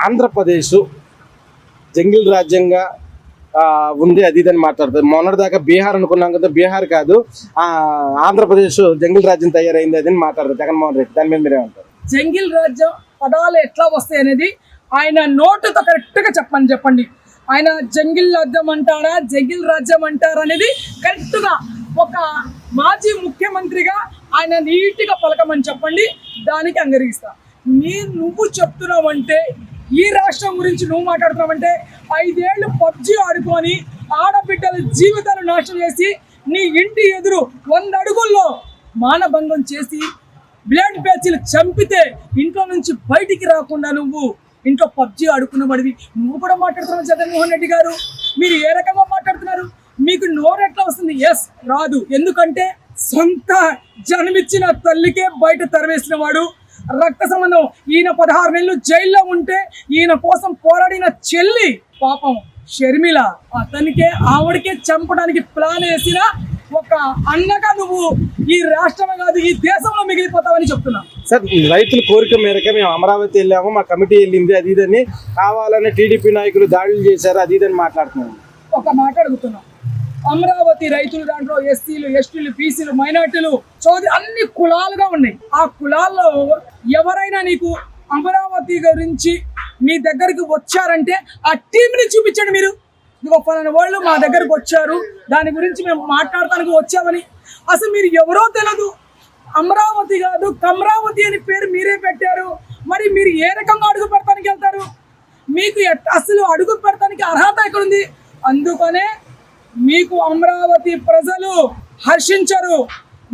Andhra Pradesh jungle రాజ్యంగా ఉంది అది ఇదని మాట్లాడుతారు. మొన్నటిదాకా బీహార్ అనుకున్నాం కదా, బీహార్ కాదు ఆంధ్రప్రదేశ్ జంగిల్ రాజ్యం తయారైంది అని మాట్లాడతారు జగన్మోహన్ రెడ్డి. దాని మీద మీరేమంటారు? జంగిల్ రాజ్యం పదాలు ఎట్లా వస్తాయి అనేది ఆయన నోటుతో కరెక్ట్గా చెప్పండి. ఆయన జంగిల్ రాజ్యం అంటారా జంగిల్ రాజ్యం అంటారా అనేది కరెక్ట్గా ఒక మాజీ ముఖ్యమంత్రిగా ఆయన నీట్గా పలకమని చెప్పండి, దానికి అంగీకరిస్తా. నువ్వు చెప్తున్నావంటే ఈ రాష్ట్రం గురించి నువ్వు మాట్లాడుతున్నావంటే 5 ఏళ్ళు పబ్జి ఆడుకొని ఆడబిడ్డల జీవితాలు నాశనం చేసి నీ ఇంటి ఎదురు 100 అడుగుల్లో మానభంగం చేసి బ్లేడ్ బ్యాచ్లు చంపితే ఇంట్లో నుంచి బయటికి రాకుండా నువ్వు ఇంట్లో పబ్జి ఆడుకున్నవాడివి నువ్వు కూడా మాట్లాడుతున్నావు జగన్మోహన్ రెడ్డి గారు. మీరు ఏ రకంగా మాట్లాడుతున్నారు? మీకు నోరు ఎట్లా వస్తుంది? ఎస్ రాదు. ఎందుకంటే సొంత జన్మిచ్చిన తల్లికే బయట తరివేసిన వాడు, రక్త సంబంధం. ఈయన 16 నెలలు జైల్లో ఉంటే ఈయన కోసం పోరాడిన చెల్లి పాపం షర్మిల, అతనికే ఆవిడకే చంపడానికి ప్లాన్ వేసిన ఒక అన్నగా నువ్వు ఈ రాష్ట్రమే కాదు ఈ దేశంలో మిగిలిపోతావని చెప్తున్నా. సార్, రైతుల కోరిక మేరకే మేము అమరావతి వెళ్ళాము, మా కమిటీ వెళ్ళింది, అది ఇదని కావాలని టీడీపీ నాయకులు దాడులు చేశారు, అది ఇదని మాట్లాడుతున్నాం. ఒక మాట అడుగుతున్నాం, అమరావతి రైతులు దాంట్లో ఎస్సీలు, ఎస్టీలు, బీసీలు, మైనార్టీలు, చౌదరి అన్ని కులాలుగా ఉన్నాయి. ఆ కులాల్లో ఎవరైనా నీకు అమరావతి గురించి మీ దగ్గరికి వచ్చారంటే ఆ టీంని చూపించండి. మీరు పలానా వాళ్ళు మా దగ్గరకు వచ్చారు, దాని గురించి మేము మాట్లాడటానికి వచ్చామని. అసలు మీరు ఎవరో తెలియదు. అమరావతి కాదు కమరావతి అని పేరు మీరే పెట్టారు. మరి మీరు ఏ రకంగా అడుగు పెడతానికి వెళ్తారు? మీకు అసలు అడుగు పెడతానికి అర్హత ఎక్కడుంది? అందుకనే మీకు అమరావతి ప్రజలు హర్షించరు.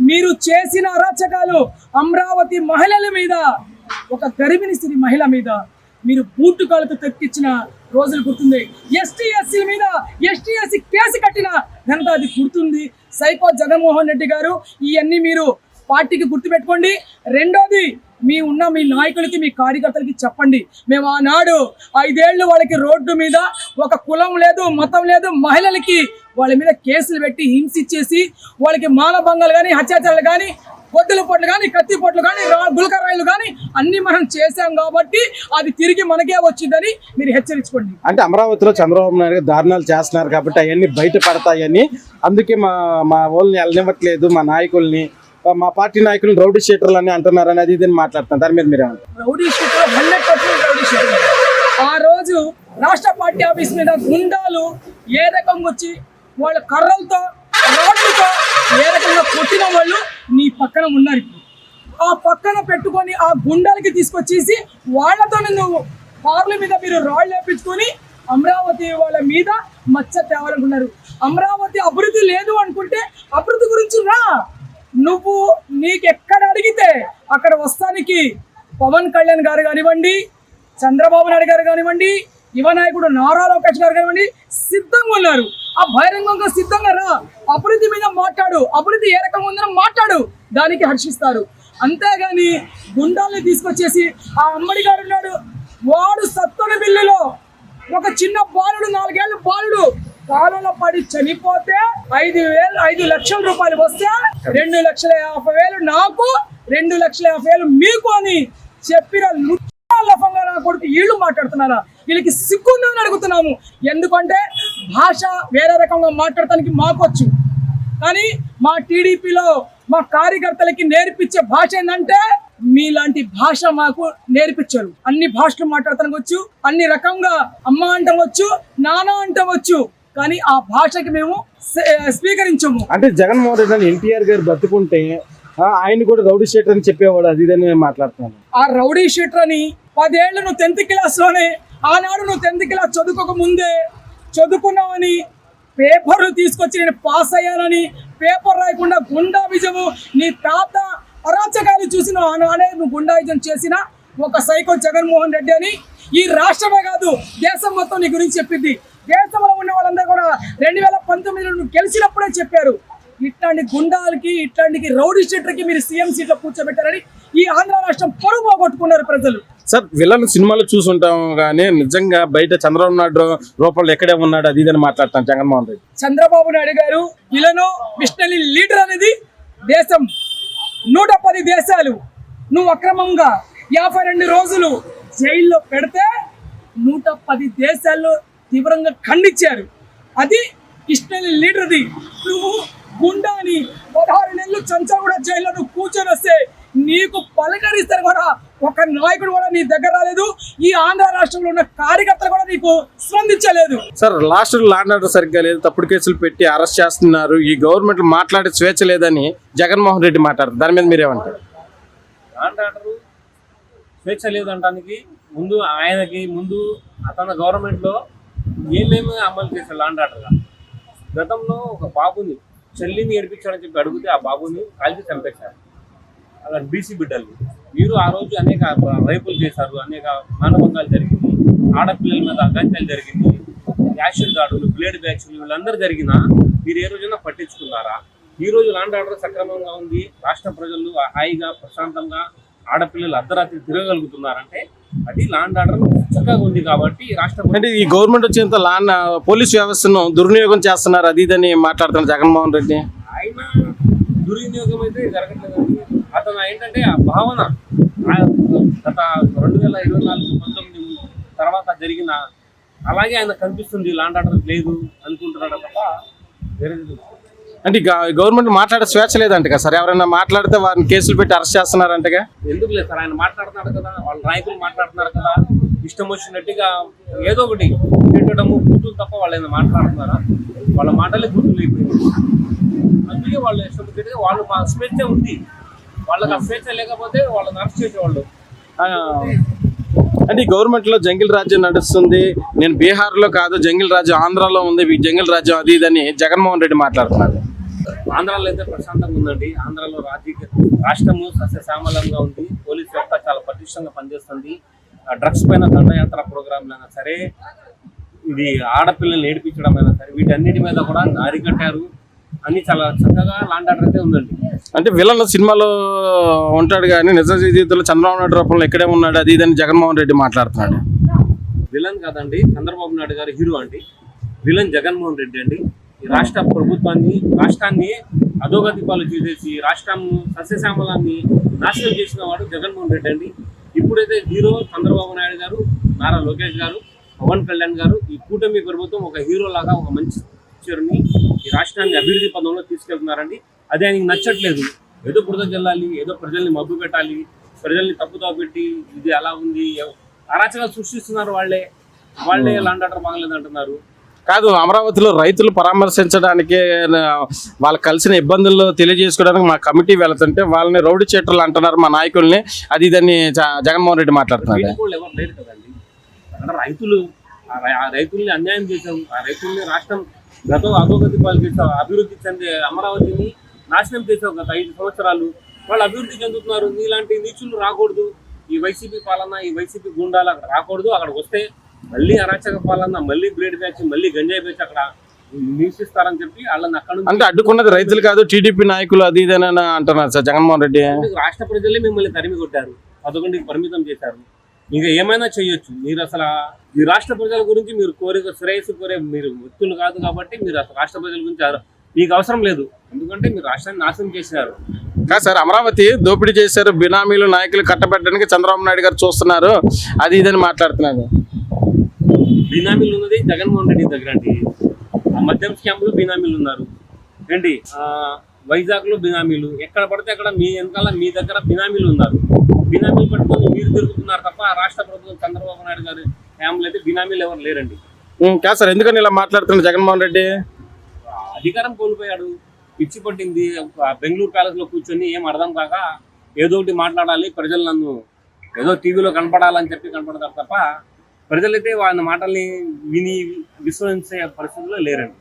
మీరు చేసిన అరాచకాలు అమరావతి మహిళల మీద, ఒక గర్భిణీ స్త్రీ మహిళ మీద మీరు బూటు కాలుతో తెక్కించిన రోజులు గుర్తుంది. ఎస్టీ ఎస్సీల మీద ఎస్టీ ఎస్సీ కేసు కట్టిన ఘనత అది గుర్తుంది. సైకో జగన్మోహన్ రెడ్డి గారు, ఇవన్నీ మీరు పార్టీకి గుర్తుపెట్టుకోండి. రెండోది, మీ నాయకులకి మీ కార్యకర్తలకి చెప్పండి, మేము ఆనాడు 5 ఏళ్ళు వాళ్ళకి రోడ్డు మీద ఒక కులం లేదు మతం లేదు మహిళలకి వాళ్ళ మీద కేసులు పెట్టి హింసించేసి వాళ్ళకి మానభంగాలు కానీ అత్యాచారాలు కానీ పొట్టుల పొట్లు కానీ కత్తి పొట్లు కానీ గుల్కరాయిలు కానీ అన్ని మనం చేశాం కాబట్టి అది తిరిగి మనకే వచ్చిందని మీరు హెచ్చరించుకోండి. అంటే అమరావతిలో చంద్రబాబు నాయుడు దారుణాలు చేస్తున్నారు కాబట్టి అవన్నీ బయట పడతాయని, అందుకే మా వాళ్ళని వెళ్ళనివ్వట్లేదు, మా నాయకుల్ని, మా పార్టీ నాయకులు రౌడీ షీటర్లు అని అంటున్నారు అని అది ఇదని మాట్లాడుతున్నారు. దాని మీద మీరు రౌడీ షీటర్ 100% రౌడీ షీటర్. ఆ రోజు రాష్ట్ర పార్టీ ఆఫీస్ మీద గుండాలు ఏ రకంగా వచ్చి వాళ్ళ కర్రలతో రోడ్లతో ఏ రకంగా కొట్టిన వాళ్ళు నీ పక్కన ఉన్నారు. ఇప్పుడు ఆ పక్కన పెట్టుకొని ఆ గుండాలకి తీసుకొచ్చేసి వాళ్ళతో నువ్వు కార్ల మీద మీరు రాళ్ళు వేపించుకొని అమరావతి వాళ్ళ మీద మచ్చ తేవాలనుకున్నారు. అమరావతి అభివృద్ధి లేదు అనుకుంటే అభివృద్ధి గురించి రా. నువ్వు నీకెక్కడ అడిగితే అక్కడ వస్తానికి పవన్ కళ్యాణ్ గారు కానివ్వండి, చంద్రబాబు నాయుడు గారు కానివ్వండి, యువ నాయకుడు నారా లోకేష్ గారు కానివ్వండి సిద్ధంగా ఉన్నారు. ఆ బహిరంగంగా సిద్ధంగా రా, అభివృద్ధి మీద మాట్లాడు, అభివృద్ధి ఏ రకంగా ఉందని మాట్లాడు, దానికి హర్షిస్తారు. అంతేగాని గుండాల్ని తీసుకొచ్చేసి ఆ అమ్మడి గారు ఉన్నాడు, వాడు సత్తన బిల్లులో ఒక చిన్న బాలుడు 4 ఏళ్ళ బాలుడు కాలంలో పడి చనిపోతే 5 లక్షల రూపాయలు వస్తే 2,50,000 నాకు 2,50,000 మీకు అని చెప్పిన లఫంగా నా కొడుకు వీళ్ళు మాట్లాడుతున్నారా? వీళ్ళకి సిగ్గుందని అడుగుతున్నాము. ఎందుకంటే భాష వేరే రకంగా మాట్లాడటానికి మాకొచ్చు, కానీ మా టీడీపీలో మా కార్యకర్తలకి నేర్పించే భాష ఏంటంటే మీలాంటి భాష మాకు నేర్పించారు. అన్ని భాషలు మాట్లాడటానికి వచ్చు, అన్ని రకంగా అమ్మ అంటాం వచ్చు, నాన్న అంటాం వచ్చు, కానీ ఆ భాషకి మేము స్వీకరించము. అంటే జగన్మోహన్ రెడ్డి ఎన్టీఆర్ గారు బతుకుంటే ఆయన కూడా రౌడీ షీటర్ అని చెప్పేవాడు, అది ఇదని నేను మాట్లాడుతున్నాను. ఆ రౌడీ షీటర్ అని 10 ఏళ్ళు నువ్వు 10th క్లాస్లోనే, ఆనాడు నువ్వు 10th క్లాస్ చదువుకోక ముందే చదువుకున్నావని పేపర్లు తీసుకొచ్చి నేను పాస్ అయ్యానని పేపర్ రాయకుండా గుండా విజయము నీ తాత అరాచకాలు చూసిన ఆనాడే నువ్వు గుండా విజయం చేసిన ఒక సైకో జగన్మోహన్ రెడ్డి అని ఈ రాష్ట్రమే కాదు దేశం మొత్తం నీ గురించి చెప్పింది. దేశంలో ఉన్న వాళ్ళందరూ కూడా 2019లో నువ్వు గెలిచినప్పుడే చెప్పారు, ఇట్లాంటి గుండాలకి ఇట్లాంటి రౌడీ షీటర్కి మీరు సీఎం సీట్లో కూర్చోబెట్టారని ఈ ఆంధ్ర రాష్ట్రం పరువు పోగొట్టుకున్నారు ప్రజలు. సార్, విలన్ సినిమాలో చూసుంటాం కానీ నిజంగా బయట చంద్రబాబు నాయుడు రూపంలో ఎక్కడే ఉన్నాడు అది ఇదని మాట్లాడతాం జగన్మోహన్ రెడ్డి. చంద్రబాబు నాయుడు గారు విలను విష్ణలి లీడర్ అనేది దేశం 110 దేశాలు నువ్వు అక్రమంగా 52 రోజులు జైల్లో పెడితే అది దేశాల్లో తీవ్రంగా ఖండించారు. అది కృష్ణని లీడర్ది. నువ్వు గుండాని 16 నెలలు చంచాగూడ జైల్లో నువ్వు కూర్చొని వస్తే నీకు పలకరిస్తారు కూడా ఒక నాయకుడు కూడా నీ దగ్గర రాలేదు. ఈ ఆంధ్ర రాష్ట్రంలో ఉన్న కార్యకర్తలు కూడా నీకు స్పందించలేదు. సార్ లాస్ట్ ల్యాండ్ ఆర్డర్ సరిగ్గా లేదు, తప్పుడు కేసులు పెట్టి అరెస్ట్ చేస్తున్నారు, ఈ గవర్నమెంట్ మాట్లాడే స్వేచ్ఛ లేదని జగన్మోహన్ రెడ్డి మాట్లాడారు. దాని మీద మీరేమంటారు? ల్యాండ్ ఆర్డర్ స్వేచ్ఛ లేదంటానికి ఆయనకి ముందు అతని గవర్నమెంట్లో ఏమేమి అమలు చేశారు ల్యాండ్ ఆర్డర్గా. గతంలో ఒక బాబుని చెల్లిని ఏడిపించాడని చెప్పి అడిగితే ఆ బాబుని కాల్చి చంపేశారు. అలా బీసీ బిడ్డలు వీరు ఆ రోజు అనేక రేపులు చేశారు, అనేక మానభంగాలు జరిగింది, ఆడపిల్లల మీద అగాత్యాలు జరిగింది, యాసిడ్ దాడులు, బ్లేడ్ బ్యాచ్లు వీళ్ళందరూ జరిగినా మీరు ఏ రోజైనా పట్టించుకున్నారా? ఈ రోజు ల్యాండ్ ఆర్డర్ సక్రమంగా ఉంది, రాష్ట్ర ప్రజలు హాయిగా ప్రశాంతంగా ఆడపిల్లలు అర్ధరాత్రి తిరగలుగుతున్నారంటే అది ల్యాండ్ ఆర్డర్ చక్కగా ఉంది కాబట్టి రాష్ట్ర అంటే ఈ గవర్నమెంట్ వచ్చేంత పోలీస్ వ్యవస్థను దుర్వినియోగం చేస్తున్నారు అది ఇదని మాట్లాడుతున్నారు జగన్మోహన్ రెడ్డి. ఆయన దుర్వినియోగం అయితే జరగట్లేదండి. అతను ఏంటంటే ఆ భావన గత 2024-19 తర్వాత జరిగిన అలాగే ఆయన కనిపిస్తుంది. ల్యాండ్ ఆర్డర్ లేదు అనుకుంటున్నాడు తప్ప వేరే. అంటే గవర్నమెంట్ మాట్లాడే స్వేచ్ఛ లేదంట కదా సార్, ఎవరైనా మాట్లాడితే వారిని కేసులు పెట్టి అరెస్ట్ చేస్తున్నారంటగా. ఎందుకు లేదు సార్, ఆయన మాట్లాడుతున్నాడు కదా, వాళ్ళ నాయకులు మాట్లాడుతున్నారు కదా, ఇష్టం వచ్చినట్టుగా ఏదో ఒకటి పెట్టడము గుర్తులు తప్ప వాళ్ళు ఏమైనా మాట్లాడుతున్నారా? వాళ్ళ మాటలే గుర్తులు అయిపోయింది. అందుకే వాళ్ళు ఇష్టం వచ్చినట్టుగా వాళ్ళు మా స్వేచ్ఛ ఉంది, వాళ్ళకి ఆ స్వేచ్ఛ లేకపోతే వాళ్ళని అరెస్ట్ చేసేవాళ్ళు. అంటే ఈ గవర్నమెంట్ లో జంగిల్ రాజ్యం నడుస్తుంది, నేను బీహార్లో కాదు జంగిల్ రాజ్యం ఆంధ్రాలో ఉంది, ఈ జంగిల్ రాజ్యం అది ఇదని జగన్మోహన్ రెడ్డి మాట్లాడుతున్నారు. ఆంధ్రాలో అయితే ప్రశాంతంగా ఉందండి. ఆంధ్రాలో రాష్ట్రము సస్యశ్యామలంగా ఉంది, పోలీస్ వ్యవస్థ చాలా పటిష్టంగా పనిచేస్తుంది. డ్రగ్స్ పైన దండయాత్ర ప్రోగ్రాంలు అయినా సరే, ఇది ఆడపిల్లల్ని ఏడిపించడం అయినా సరే, వీటన్నిటి మీద కూడా అరికట్టారు. అన్ని చాలా చక్కగా ల్యాండ్ ఆర్డర్ అయితే ఉందండి. అంటే విలన్ సినిమాలో ఉంటాడు కానీ నిజ జీవితంలో చంద్రబాబు నాయుడు రూపంలో ఎక్కడే ఉన్నాడు అది ఇదని జగన్మోహన్ రెడ్డి మాట్లాడుతున్నాడు. విలన్ కాదండి, చంద్రబాబు నాయుడు గారు హీరో అండి. విలన్ జగన్మోహన్ రెడ్డి అండి. ఈ రాష్ట్ర రాష్ట్రాన్ని అధోగతి పాలు చేసేసి రాష్ట్రం సస్యశ్యామలాన్ని నాశనం చేసిన వాడు జగన్మోహన్ రెడ్డి అండి. ఇప్పుడైతే హీరో చంద్రబాబు నాయుడు గారు, నారా లోకేష్ గారు, పవన్ కళ్యాణ్ గారు, ఈ కూటమి ప్రభుత్వం ఒక హీరో లాగా ఒక మంచి పిక్చర్ని ఈ రాష్ట్రాన్ని అభివృద్ధి పదంలో తీసుకెళ్తున్నారండి. అది ఆయనకి నచ్చట్లేదు. ఏదో బురద జల్లాలి, ఏదో ప్రజల్ని మబ్బు పెట్టాలి, ప్రజల్ని తప్పుతో పెట్టి ఇది అలా ఉంది, అరాచకాలు సృష్టిస్తున్నారు. వాళ్ళే ల్యాండ్ ఆర్డర్ బాగలేదు అంటున్నారు. కాదు, అమరావతిలో రైతులు పరామర్శించడానికి వాళ్ళకి కలిసిన ఇబ్బందులు తెలియజేసుకోవడానికి మా కమిటీ వెళ్తుంటే వాళ్ళని రౌడీ చీటర్లు అంటున్నారు మా నాయకుల్ని అది ఇదని జగన్మోహన్ రెడ్డి మాట్లాడుతున్నారు. ఎవరు లేరు కదండి. అంటే రైతుల్ని అన్యాయం చేశాం, ఆ రైతుల్ని రాష్ట్రం గతం అధోగతి పాలు చేసాం, అభివృద్ధి చెందే అమరావతిని నాశనం చేసాం గత 5 సంవత్సరాలు. వాళ్ళు అభివృద్ధి చెందుతున్నారు. నీలాంటి నీచులు రాకూడదు, ఈ వైసీపీ పాలన, ఈ వైసీపీ గుండాలు అక్కడ రాకూడదు. అక్కడికి వస్తే మళ్ళీ అరాచక పాలన, మళ్ళీ బ్లేడ్ బ్యాచ్, మళ్ళీ గంజాయి బ్యాచ్ అక్కడ నివసిస్తారని చెప్పి వాళ్ళని అక్కడ అంటే అడ్డుకున్నది రైతులు కాదు టీడీపీ నాయకులు అది ఇదని అంటున్నారు సార్ జగన్మోహన్ రెడ్డి. రాష్ట్ర ప్రజలే మిమ్మల్ని తరిమి కొట్టారు, 11కి పరిమితం చేశారు. ఇంకా ఏమైనా చేయొచ్చు. మీరు అసలు ఈ రాష్ట్ర ప్రజల గురించి మీరు శ్రేయస్సు కోరే మీరు వ్యక్తులు కాదు కాబట్టి మీరు అసలు రాష్ట్ర ప్రజల గురించి మీకు అవసరం లేదు. ఎందుకంటే మీరు రాష్ట్రాన్ని నాశనం చేసినారు. కాదు సార్, అమరావతి దోపిడీ చేశారు, బినామీలు నాయకులు కట్టబెట్టడానికి చంద్రబాబు నాయుడు గారు చూస్తున్నారు అది ఇదని మాట్లాడుతున్నారు. బినామీలు ఉన్నది జగన్మోహన్ రెడ్డి దగ్గర అండి. మద్యం స్కామ్లో బినామీలు ఉన్నారు ఏంటి, వైజాగ్లో బినామీలు, ఎక్కడ పడితే అక్కడ మీ వెనకాల మీ దగ్గర బినామీలు ఉన్నారు. బినామీలు పట్టుకొని మీరు తిరుగుతున్నారు తప్ప రాష్ట్ర ప్రభుత్వం చంద్రబాబు నాయుడు గారి ఫ్యామిలీ అయితే బినామీలు ఎవరు లేరండి. కాదు సార్, ఎందుకని ఇలా మాట్లాడుతున్నారు జగన్మోహన్ రెడ్డి? అధికారం కోల్పోయాడు, పిచ్చి పట్టింది. బెంగళూరు ప్యాలెస్లో కూర్చొని ఏం అర్థం కాక ఏదో ఒకటి మాట్లాడాలి, ప్రజలు నన్ను ఏదో టీవీలో కనపడాలని చెప్పి కనపడతారు తప్ప ప్రజలైతే వాళ్ళ మాటల్ని విని విశ్వసించే పరిస్థితుల్లో లేరండి.